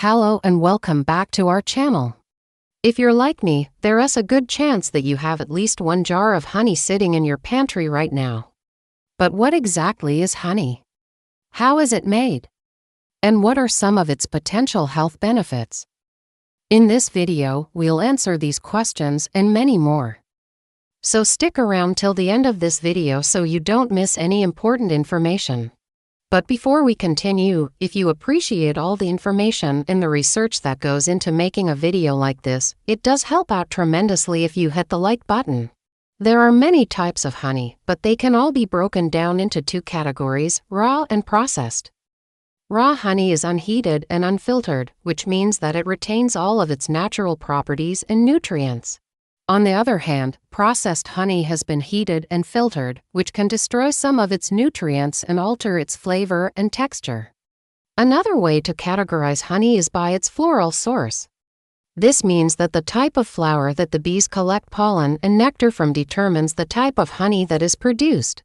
Hello and welcome back to our channel. If you're like me, there is a good chance that you have at least one jar of honey sitting in your pantry right now. But what exactly is honey? How is it made? And what are some of its potential health benefits? In this video, we'll answer these questions and many more. So stick around till the end of this video so you don't miss any important information. But before we continue, if you appreciate all the information and the research that goes into making a video like this, it does help out tremendously if you hit the like button. There are many types of honey, but they can all be broken down into two categories: raw and processed. Raw honey is unheated and unfiltered, which means that it retains all of its natural properties and nutrients. On the other hand, processed honey has been heated and filtered, which can destroy some of its nutrients and alter its flavor and texture. Another way to categorize honey is by its floral source. This means that the type of flower that the bees collect pollen and nectar from determines the type of honey that is produced.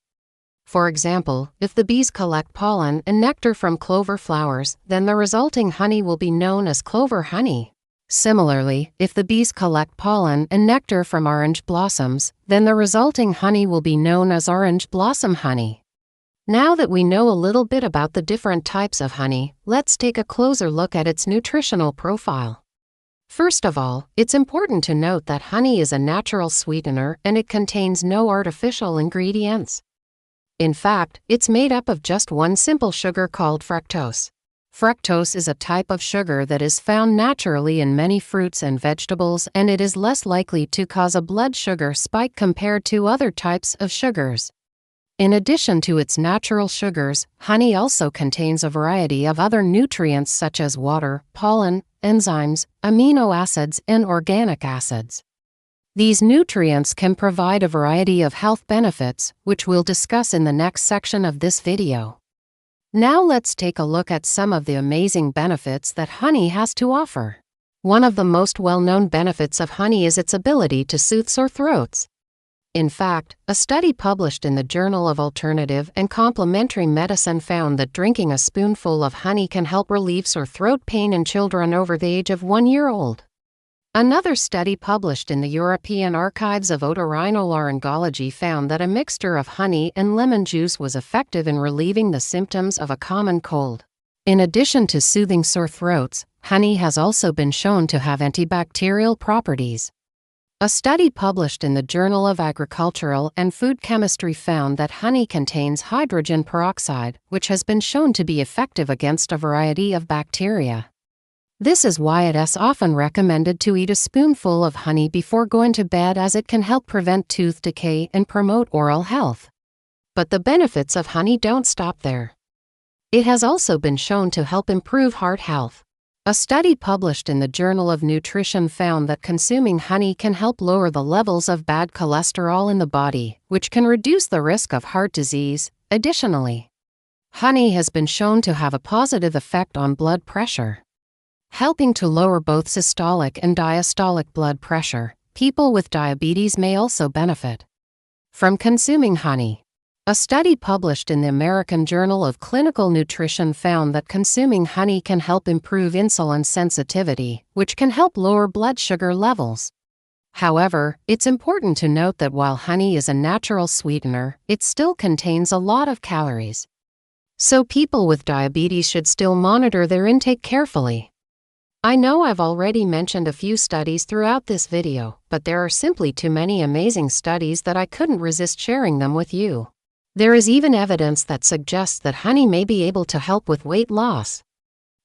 For example, if the bees collect pollen and nectar from clover flowers, then the resulting honey will be known as clover honey. Similarly, if the bees collect pollen and nectar from orange blossoms, then the resulting honey will be known as orange blossom honey. Now that we know a little bit about the different types of honey, let's take a closer look at its nutritional profile. First of all, it's important to note that honey is a natural sweetener and it contains no artificial ingredients. In fact, it's made up of just one simple sugar called fructose. Fructose is a type of sugar that is found naturally in many fruits and vegetables, and it is less likely to cause a blood sugar spike compared to other types of sugars. In addition to its natural sugars, honey also contains a variety of other nutrients such as water, pollen, enzymes, amino acids, and organic acids. These nutrients can provide a variety of health benefits, which we'll discuss in the next section of this video. Now let's take a look at some of the amazing benefits that honey has to offer. One of the most well-known benefits of honey is its ability to soothe sore throats. In fact, a study published in the Journal of Alternative and Complementary Medicine found that drinking a spoonful of honey can help relieve sore throat pain in children over the age of 1 year old. Another study published in the European Archives of Otorhinolaryngology found that a mixture of honey and lemon juice was effective in relieving the symptoms of a common cold. In addition to soothing sore throats, honey has also been shown to have antibacterial properties. A study published in the Journal of Agricultural and Food Chemistry found that honey contains hydrogen peroxide, which has been shown to be effective against a variety of bacteria. This is why it is often recommended to eat a spoonful of honey before going to bed, as it can help prevent tooth decay and promote oral health. But the benefits of honey don't stop there. It has also been shown to help improve heart health. A study published in the Journal of Nutrition found that consuming honey can help lower the levels of bad cholesterol in the body, which can reduce the risk of heart disease. Additionally, honey has been shown to have a positive effect on blood pressure, helping to lower both systolic and diastolic blood pressure. People with diabetes may also benefit from consuming honey. A study published in the American Journal of Clinical Nutrition found that consuming honey can help improve insulin sensitivity, which can help lower blood sugar levels. However, it's important to note that while honey is a natural sweetener, it still contains a lot of calories. So people with diabetes should still monitor their intake carefully. I know I've already mentioned a few studies throughout this video, but there are simply too many amazing studies that I couldn't resist sharing them with you. There is even evidence that suggests that honey may be able to help with weight loss.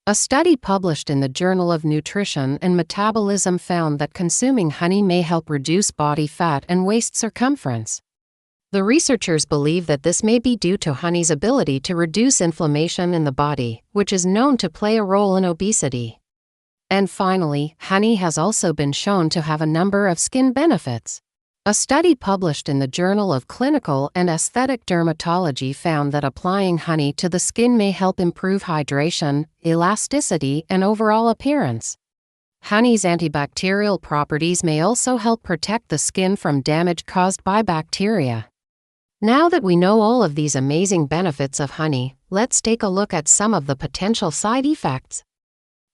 A study published in the Journal of Nutrition and Metabolism found that consuming honey may help reduce body fat and waist circumference. The researchers believe that this may be due to honey's ability to reduce inflammation in the body, which is known to play a role in obesity. And finally, honey has also been shown to have a number of skin benefits. A study published in the Journal of Clinical and Aesthetic Dermatology found that applying honey to the skin may help improve hydration, elasticity, and overall appearance. Honey's antibacterial properties may also help protect the skin from damage caused by bacteria. Now that we know all of these amazing benefits of honey, let's take a look at some of the potential side effects.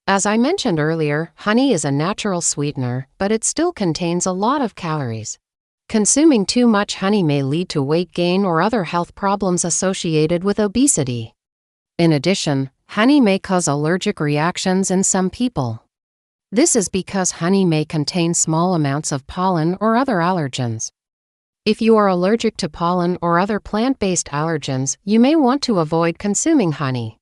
As I mentioned earlier, honey is a natural sweetener, but it still contains a lot of calories. Consuming too much honey may lead to weight gain or other health problems associated with obesity. In addition, honey may cause allergic reactions in some people. This is because honey may contain small amounts of pollen or other allergens. If you are allergic to pollen or other plant-based allergens, you may want to avoid consuming honey.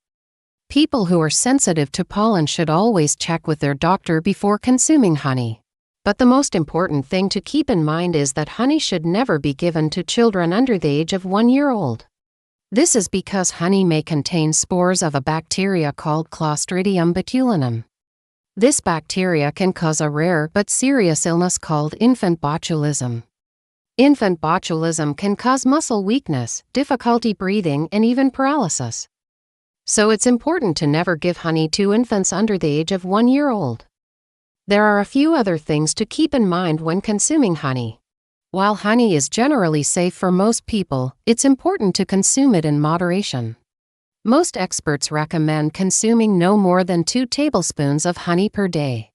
People who are sensitive to pollen should always check with their doctor before consuming honey. But the most important thing to keep in mind is that honey should never be given to children under the age of 1 year old. This is because honey may contain spores of a bacteria called Clostridium botulinum. This bacteria can cause a rare but serious illness called infant botulism. Infant botulism can cause muscle weakness, difficulty breathing, and even paralysis. So it's important to never give honey to infants under the age of 1 year old. There are a few other things to keep in mind when consuming honey. While honey is generally safe for most people, it's important to consume it in moderation. Most experts recommend consuming no more than 2 tablespoons of honey per day.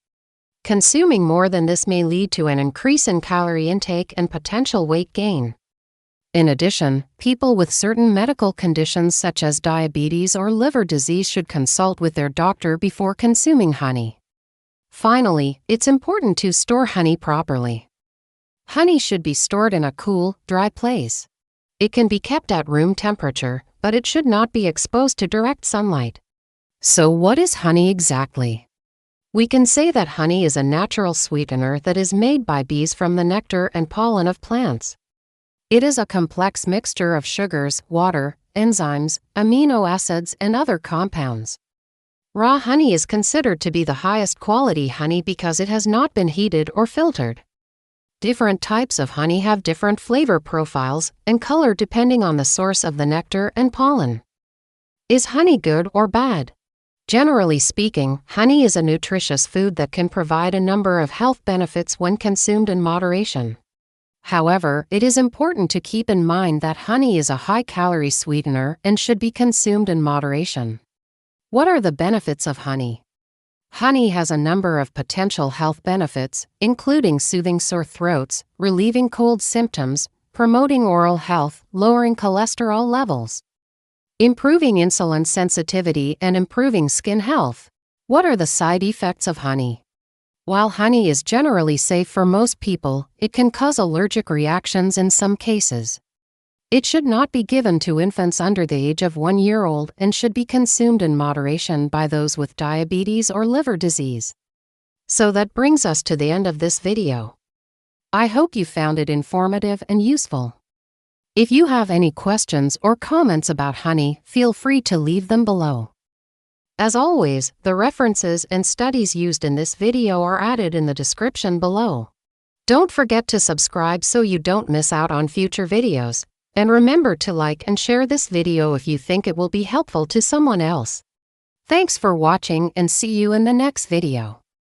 Consuming more than this may lead to an increase in calorie intake and potential weight gain. In addition, people with certain medical conditions such as diabetes or liver disease should consult with their doctor before consuming honey. Finally, it's important to store honey properly. Honey should be stored in a cool, dry place. It can be kept at room temperature, but it should not be exposed to direct sunlight. So what is honey exactly? We can say that honey is a natural sweetener that is made by bees from the nectar and pollen of plants. It is a complex mixture of sugars, water, enzymes, amino acids, and other compounds. Raw honey is considered to be the highest quality honey because it has not been heated or filtered. Different types of honey have different flavor profiles and color depending on the source of the nectar and pollen. Is honey good or bad? Generally speaking, honey is a nutritious food that can provide a number of health benefits when consumed in moderation. However, it is important to keep in mind that honey is a high-calorie sweetener and should be consumed in moderation. What are the benefits of honey? Honey has a number of potential health benefits, including soothing sore throats, relieving cold symptoms, promoting oral health, lowering cholesterol levels, improving insulin sensitivity, and improving skin health. What are the side effects of honey? While honey is generally safe for most people, it can cause allergic reactions in some cases. It should not be given to infants under the age of 1 year old and should be consumed in moderation by those with diabetes or liver disease. So that brings us to the end of this video. I hope you found it informative and useful. If you have any questions or comments about honey, feel free to leave them below. As always, the references and studies used in this video are added in the description below. Don't forget to subscribe so you don't miss out on future videos, and remember to like and share this video if you think it will be helpful to someone else. Thanks for watching and see you in the next video.